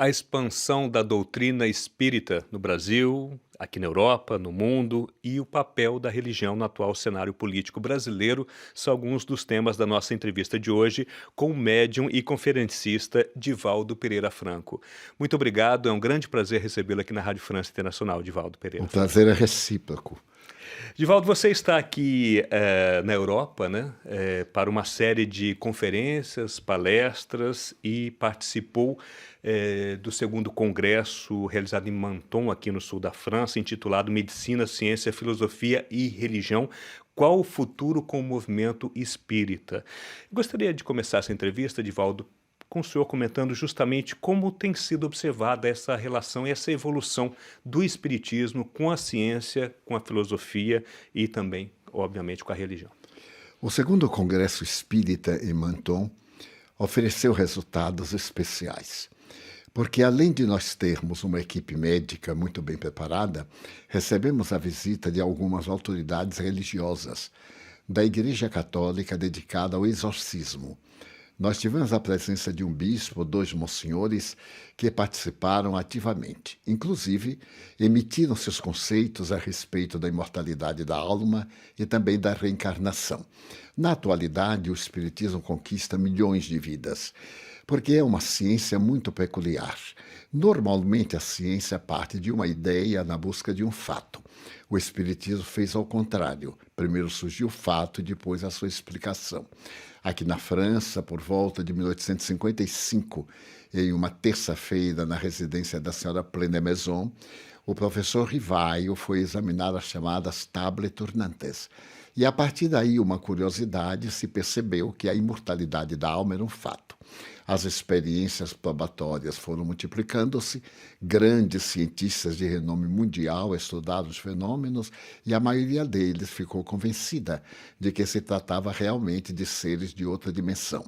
A expansão da doutrina espírita no Brasil, aqui na Europa, no mundo e o papel da religião no atual cenário político brasileiro são alguns dos temas da nossa entrevista de hoje com o médium e conferencista Divaldo Pereira Franco. Muito obrigado, é um grande prazer recebê-lo aqui na Rádio França Internacional, Divaldo O Pereira Franco. prazer é recíproco. Divaldo, você está aqui na Europa, né, para uma série de conferências, palestras e participou do segundo congresso realizado em Menton, aqui no sul da França, intitulado Medicina, Ciência, Filosofia e Religião. Qual o futuro com o movimento espírita? Gostaria de começar essa entrevista, Divaldo, com o senhor comentando justamente como tem sido observada essa relação e essa evolução do espiritismo com a ciência, com a filosofia e também, obviamente, com a religião. O segundo Congresso Espírita em Menton ofereceu resultados especiais, porque além de nós termos uma equipe médica muito bem preparada, recebemos a visita de algumas autoridades religiosas da Igreja Católica dedicada ao exorcismo. Nós tivemos a presença de um bispo, 2 monsenhores, que participaram ativamente. Inclusive, emitiram seus conceitos a respeito da imortalidade da alma e também da reencarnação. Na atualidade, o Espiritismo conquista milhões de vidas, porque é uma ciência muito peculiar. Normalmente, a ciência parte de uma ideia na busca de um fato. O Espiritismo fez ao contrário. Primeiro surgiu o fato e depois a sua explicação. Aqui na França, por volta de 1855, em uma terça-feira, na residência da senhora Pleine-Maison, o professor Rivaio foi examinar as chamadas tables tournantes. E a partir daí, uma curiosidade, se percebeu que a imortalidade da alma era um fato. As experiências probatórias foram multiplicando-se, grandes cientistas de renome mundial estudaram os fenômenos e a maioria deles ficou convencida de que se tratava realmente de seres de outra dimensão.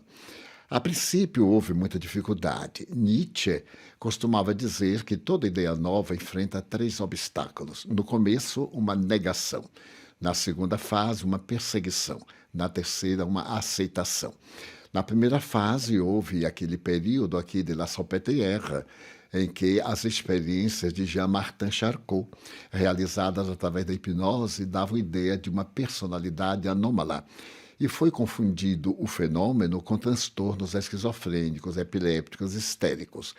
A princípio, houve muita dificuldade. Nietzsche costumava dizer que toda ideia nova enfrenta 3 obstáculos. No começo, uma negação. Na segunda fase, uma perseguição. Na terceira, uma aceitação. Na primeira fase, houve aquele período aqui de La Salpêtrière, em que as experiências de Jean-Martin Charcot, realizadas através da hipnose, davam ideia de uma personalidade anômala. E foi confundido o fenômeno com transtornos esquizofrênicos, epilépticos, histéricos.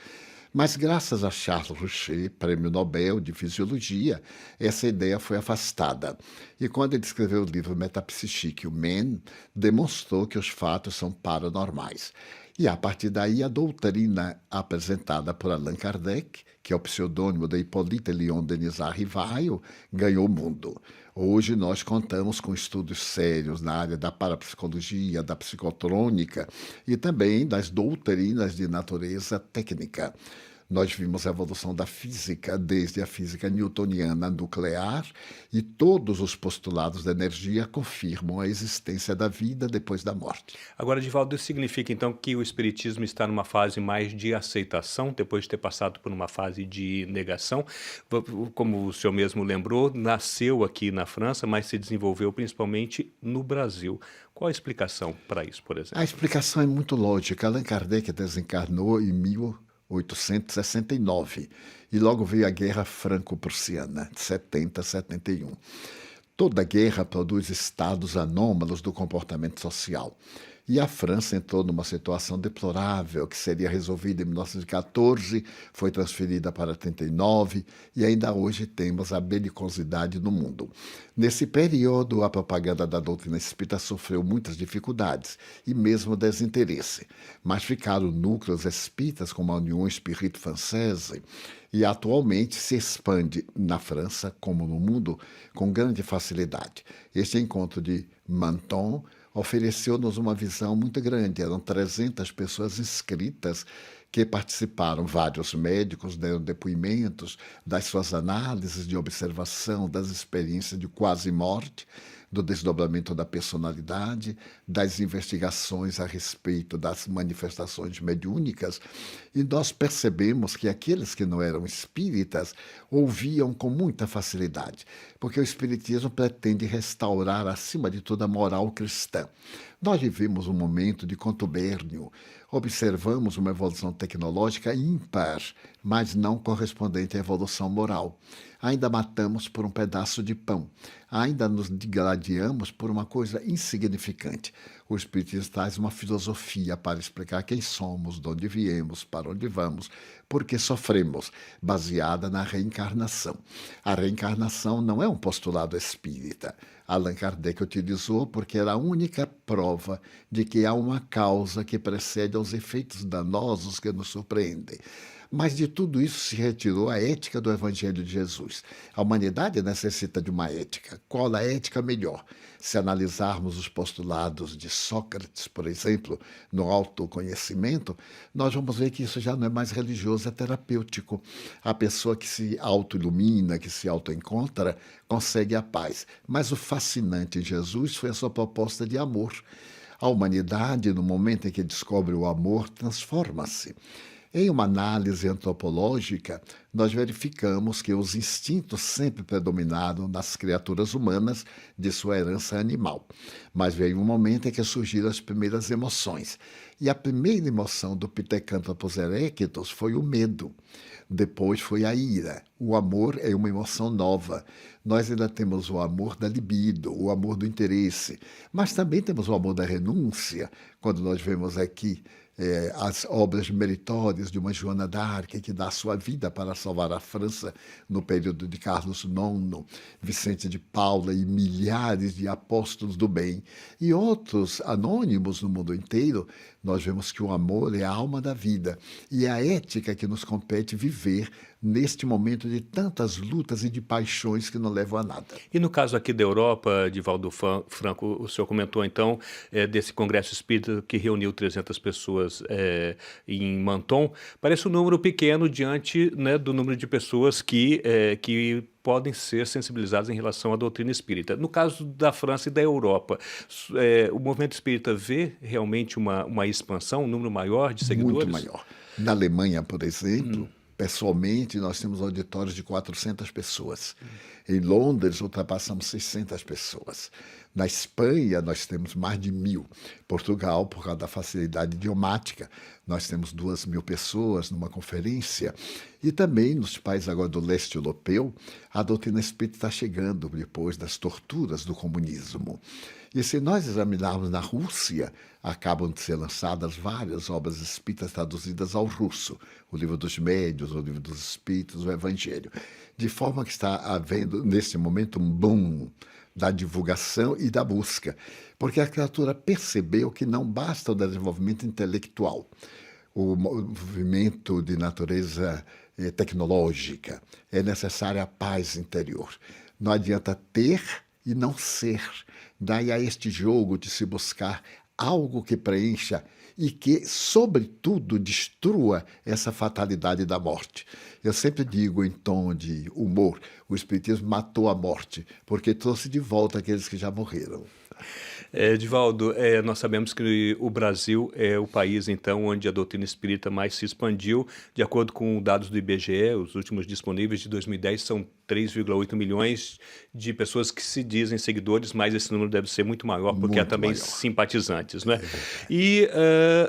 Mas graças a Charles Rouchet, prêmio Nobel de Fisiologia, essa ideia foi afastada. E quando ele escreveu o livro Metapsichique Humaine, demonstrou que os fatos são paranormais. E a partir daí a doutrina apresentada por Allan Kardec, que é o pseudônimo da Hippolyte Léon Denisard Rivaio, ganhou o mundo. Hoje nós contamos com estudos sérios na área da parapsicologia, da psicotrônica e também das doutrinas de natureza técnica. Nós vimos a evolução da física, desde a física newtoniana nuclear, e todos os postulados da energia confirmam a existência da vida depois da morte. Agora, Divaldo, isso significa então que o espiritismo está numa fase mais de aceitação, depois de ter passado por uma fase de negação? Como o senhor mesmo lembrou, nasceu aqui na França, mas se desenvolveu principalmente no Brasil. Qual a explicação para isso, por exemplo? A explicação é muito lógica. Allan Kardec desencarnou em 1869 e logo veio a Guerra Franco-Prussiana, de 70 a 71. Toda guerra produz estados anômalos do comportamento social. E a França entrou numa situação deplorável, que seria resolvida em 1914, foi transferida para 39, e ainda hoje temos a belicosidade no mundo. Nesse período, a propaganda da doutrina espírita sofreu muitas dificuldades e mesmo desinteresse, mas ficaram núcleos espíritas como a União Espírita Française, e atualmente se expande na França, como no mundo, com grande facilidade. Este encontro de Menton ofereceu-nos uma visão muito grande. Eram 300 pessoas inscritas que participaram. Vários médicos deram depoimentos das suas análises de observação, das experiências de quase morte, do desdobramento da personalidade, das investigações a respeito das manifestações mediúnicas, e nós percebemos que aqueles que não eram espíritas ouviam com muita facilidade, porque o espiritismo pretende restaurar, acima de tudo, a moral cristã. Nós vivemos um momento de contubérnio, observamos uma evolução tecnológica ímpar, mas não correspondente à evolução moral. Ainda matamos por um pedaço de pão. Ainda nos digladiamos por uma coisa insignificante. O Espiritismo traz uma filosofia para explicar quem somos, de onde viemos, para onde vamos, por que sofremos, baseada na reencarnação. A reencarnação não é um postulado espírita. Allan Kardec utilizou porque era a única prova de que há uma causa que precede aos efeitos danosos que nos surpreendem. Mas de tudo isso se retirou a ética do Evangelho de Jesus. A humanidade necessita de uma ética. Qual a ética melhor? Se analisarmos os postulados de Sócrates, por exemplo, no autoconhecimento, nós vamos ver que isso já não é mais religioso, é terapêutico. A pessoa que se autoilumina, que se autoencontra, consegue a paz. Mas o fascinante em Jesus foi a sua proposta de amor. A humanidade, no momento em que descobre o amor, transforma-se. Em uma análise antropológica, nós verificamos que os instintos sempre predominaram nas criaturas humanas de sua herança animal. Mas veio um momento em que surgiram as primeiras emoções. E a primeira emoção do Pithecanthropus erectus foi o medo. Depois foi a ira. O amor é uma emoção nova. Nós ainda temos o amor da libido, o amor do interesse. Mas também temos o amor da renúncia, quando nós vemos aqui as obras meritórias de uma Joana d'Arc, que dá sua vida para salvar a França no período de Carlos IX, Vicente de Paula e milhares de apóstolos do bem, e outros anônimos no mundo inteiro. Nós vemos que o amor é a alma da vida e é a ética que nos compete viver neste momento de tantas lutas e de paixões que não levam a nada. E no caso aqui da Europa, Divaldo Franco, o senhor comentou então desse Congresso Espírita que reuniu 300 pessoas em Menton. Parece um número pequeno diante, né, do número de pessoas que podem ser sensibilizadas em relação à doutrina espírita. No caso da França e da Europa, o movimento espírita vê realmente uma expansão, um número maior de seguidores? Muito maior. Na Alemanha, por exemplo, pessoalmente, nós temos auditórios de 400 pessoas. Em Londres, ultrapassamos 600 pessoas. Na Espanha, nós temos mais de 1.000. Portugal, por causa da facilidade idiomática, nós temos 2.000 pessoas numa conferência. E também nos países agora do leste europeu, a doutrina espírita está chegando depois das torturas do comunismo. E se nós examinarmos na Rússia, acabam de ser lançadas várias obras espíritas traduzidas ao russo, o Livro dos Médiuns, o Livro dos Espíritos, o Evangelho. De forma que está havendo, nesse momento, um boom da divulgação e da busca, porque a criatura percebeu que não basta o desenvolvimento intelectual, o movimento de natureza tecnológica, é necessária a paz interior. Não adianta ter e não ser. Daí a este jogo de se buscar algo que preencha e que, sobretudo, destrua essa fatalidade da morte. Eu sempre digo, em tom de humor, o Espiritismo matou a morte, porque trouxe de volta aqueles que já morreram. Divaldo, nós sabemos que o Brasil é o país, então, onde a doutrina espírita mais se expandiu. De acordo com dados do IBGE, os últimos disponíveis de 2010, são 3,8 milhões de pessoas que se dizem seguidores, mas esse número deve ser muito maior, porque há também simpatizantes, né? E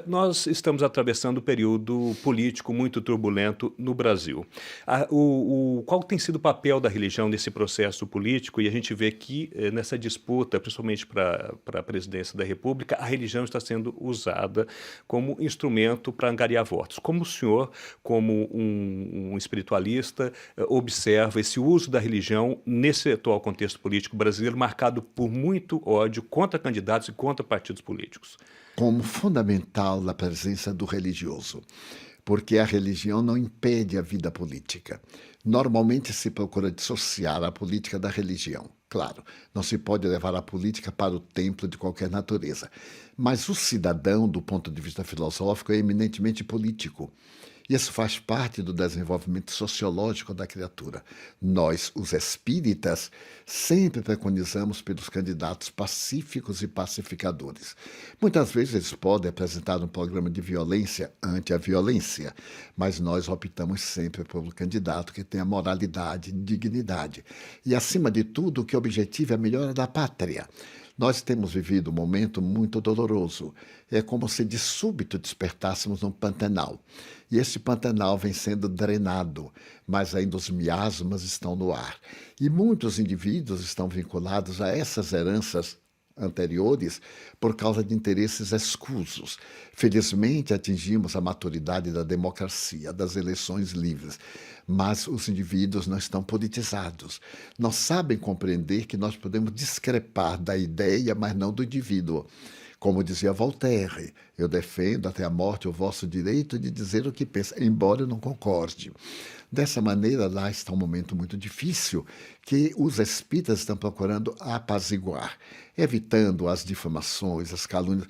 nós estamos atravessando um período político muito turbulento no Brasil. Qual tem sido o papel da religião nesse processo político? E a gente vê que nessa disputa, principalmente para a presidência da República, a religião está sendo usada como instrumento para angariar votos. Como o senhor, como um espiritualista, observa esse uso da religião nesse atual contexto político brasileiro, marcado por muito ódio contra candidatos e contra partidos políticos? Como fundamental a presença do religioso, porque a religião não impede a vida política. Normalmente se procura dissociar a política da religião. Claro, não se pode levar a política para o templo de qualquer natureza, mas o cidadão, do ponto de vista filosófico, é eminentemente político. Isso faz parte do desenvolvimento sociológico da criatura. Nós, os espíritas, sempre preconizamos pelos candidatos pacíficos e pacificadores. Muitas vezes eles podem apresentar um programa de violência ante a violência, mas nós optamos sempre pelo candidato que tenha moralidade, dignidade. E, acima de tudo, o que objetiva é a melhora da pátria. Nós temos vivido um momento muito doloroso. É como se de súbito despertássemos num Pantanal. E esse Pantanal vem sendo drenado, mas ainda os miasmas estão no ar. E muitos indivíduos estão vinculados a essas heranças anteriores por causa de interesses escusos. Felizmente, atingimos a maturidade da democracia, das eleições livres, mas os indivíduos não estão politizados. Não sabem compreender que nós podemos discrepar da ideia, mas não do indivíduo. Como dizia Voltaire, eu defendo até a morte o vosso direito de dizer o que pensa, embora eu não concorde. Dessa maneira, lá está um momento muito difícil que os espíritas estão procurando apaziguar, evitando as difamações, as calúnias.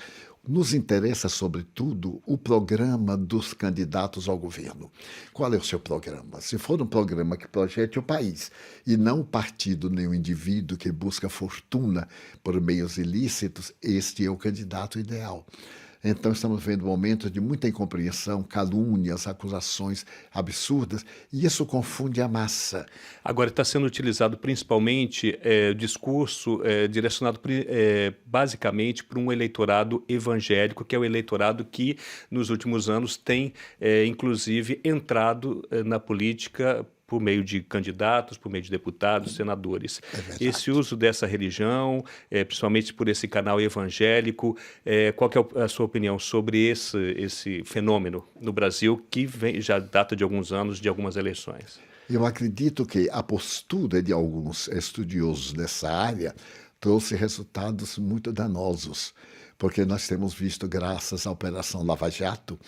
Nos interessa, sobretudo, o programa dos candidatos ao governo. Qual é o seu programa? Se for um programa que projete o país e não o partido nem o indivíduo que busca fortuna por meios ilícitos, este é o candidato ideal. Então, estamos vendo momentos de muita incompreensão, calúnias, acusações absurdas, e isso confunde a massa. Agora está sendo utilizado principalmente o discurso direcionado basicamente para um eleitorado evangélico, que é o eleitorado que nos últimos anos tem inclusive entrado na política por meio de candidatos, por meio de deputados, senadores. Esse uso dessa religião, principalmente por esse canal evangélico, qual que é a sua opinião sobre esse fenômeno no Brasil, que já data de alguns anos, de algumas eleições? Eu acredito que a postura de alguns estudiosos dessa área trouxe resultados muito danosos, porque nós temos visto, graças à Operação Lava Jato,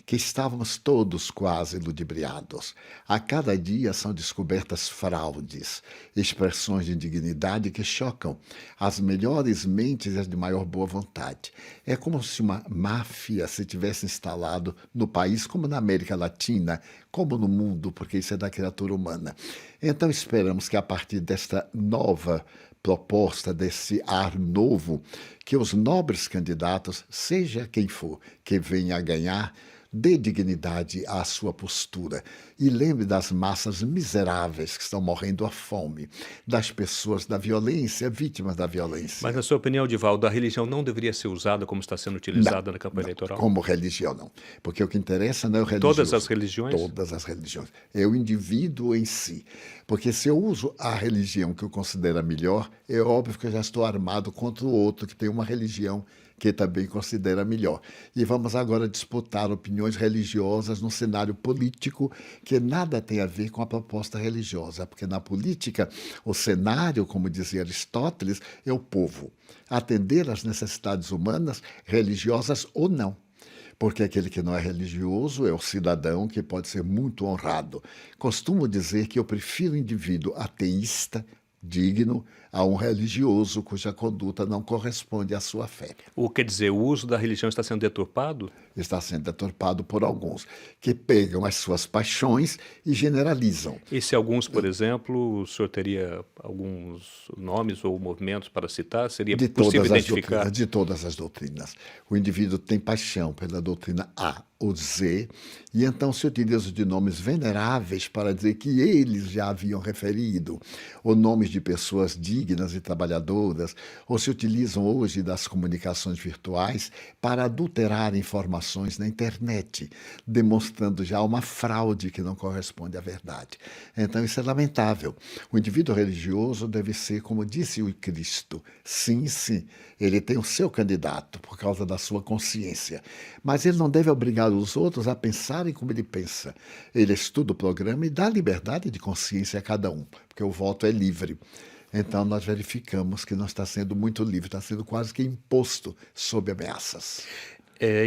que estávamos todos quase ludibriados. A cada dia são descobertas fraudes, expressões de indignidade que chocam as melhores mentes e as de maior boa vontade. É como se uma máfia se tivesse instalado no país, como na América Latina, como no mundo, porque isso é da criatura humana. Então esperamos que a partir desta nova proposta, desse ar novo, que os nobres candidatos, seja quem for, que venha a ganhar, dê dignidade à sua postura e lembre das massas miseráveis que estão morrendo à fome, das pessoas da violência, vítimas da violência. Mas, na sua opinião, Divaldo, a religião não deveria ser usada como está sendo utilizada na campanha eleitoral? Como religião, não. Porque o que interessa não é o religioso. Todas as religiões? Todas as religiões. É o indivíduo em si. Porque se eu uso a religião que eu considero melhor, é óbvio que eu já estou armado contra o outro que tem uma religião que também considera melhor. E vamos agora disputar opiniões religiosas num cenário político que nada tem a ver com a proposta religiosa, porque na política o cenário, como dizia Aristóteles, é o povo, atender às necessidades humanas, religiosas ou não. Porque aquele que não é religioso é o cidadão que pode ser muito honrado. Costumo dizer que eu prefiro o indivíduo ateísta, digno, a um religioso cuja conduta não corresponde à sua fé. Quer dizer, o uso da religião está sendo deturpado? Está sendo deturpado por alguns, que pegam as suas paixões e generalizam. E se alguns, por exemplo, o senhor teria alguns nomes ou movimentos para citar? Seria possível identificar? De todas as doutrinas. O indivíduo tem paixão pela doutrina A ou Z, e então se utiliza de nomes veneráveis para dizer que eles já haviam referido, ou nomes de pessoas dignas e trabalhadoras, ou se utilizam hoje das comunicações virtuais para adulterar informações na internet, demonstrando já uma fraude que não corresponde à verdade. Então isso é lamentável. O indivíduo religioso deve ser, como disse o Cristo, sim, sim, ele tem o seu candidato por causa da sua consciência, mas ele não deve obrigar os outros a pensarem como ele pensa. Ele estuda o programa e dá liberdade de consciência a cada um, porque o voto é livre. Então, nós verificamos que não está sendo muito livre, está sendo quase que imposto sob ameaças.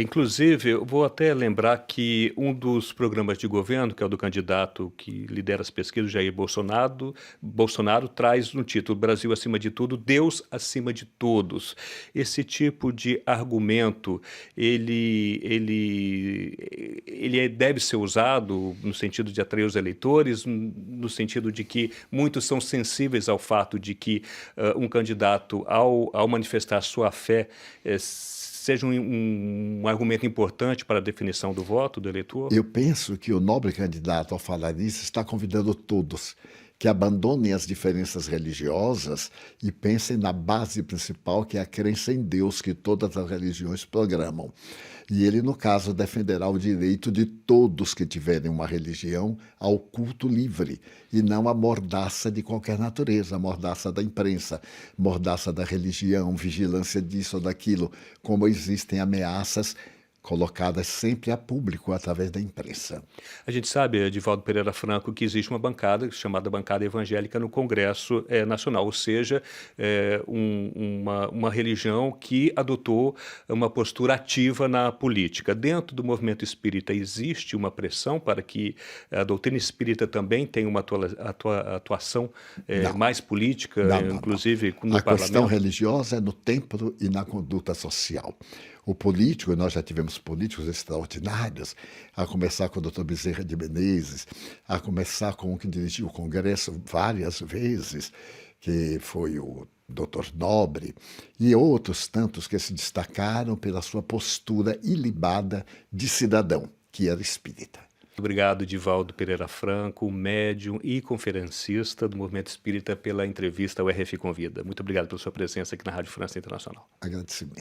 Inclusive, eu vou até lembrar que um dos programas de governo, que é o do candidato que lidera as pesquisas, Jair Bolsonaro, traz no título Brasil acima de tudo, Deus acima de todos. Esse tipo de argumento, ele deve ser usado no sentido de atrair os eleitores, no sentido de que muitos são sensíveis ao fato de que um candidato, ao manifestar sua fé, seja um argumento importante para a definição do voto do eleitor? Eu penso que o nobre candidato, ao falar isso, está convidando todos que abandonem as diferenças religiosas e pensem na base principal, que é a crença em Deus que todas as religiões programam. E ele, no caso, defenderá o direito de todos que tiverem uma religião ao culto livre, e não a mordaça de qualquer natureza, a mordaça da imprensa, mordaça da religião, vigilância disso ou daquilo, como existem ameaças colocadas sempre a público através da imprensa. A gente sabe, Edivaldo Pereira Franco, que existe uma bancada chamada Bancada Evangélica no Congresso Nacional, ou seja, uma religião que adotou uma postura ativa na política. Dentro do movimento espírita existe uma pressão para que a doutrina espírita também tenha uma atuação Não. mais política, Não. inclusive no A parlamento? questão religiosa é no templo e na conduta social. O político, e nós já tivemos políticos extraordinários, a começar com o Dr. Bezerra de Menezes, a começar com o que dirigiu o Congresso várias vezes, que foi o Dr. Nobre, e outros tantos que se destacaram pela sua postura ilibada de cidadão, que era espírita. Obrigado, Edivaldo Pereira Franco, médium e conferencista do Movimento Espírita, pela entrevista ao RF Convida. Muito obrigado pela sua presença aqui na Rádio França Internacional. Agradecimento.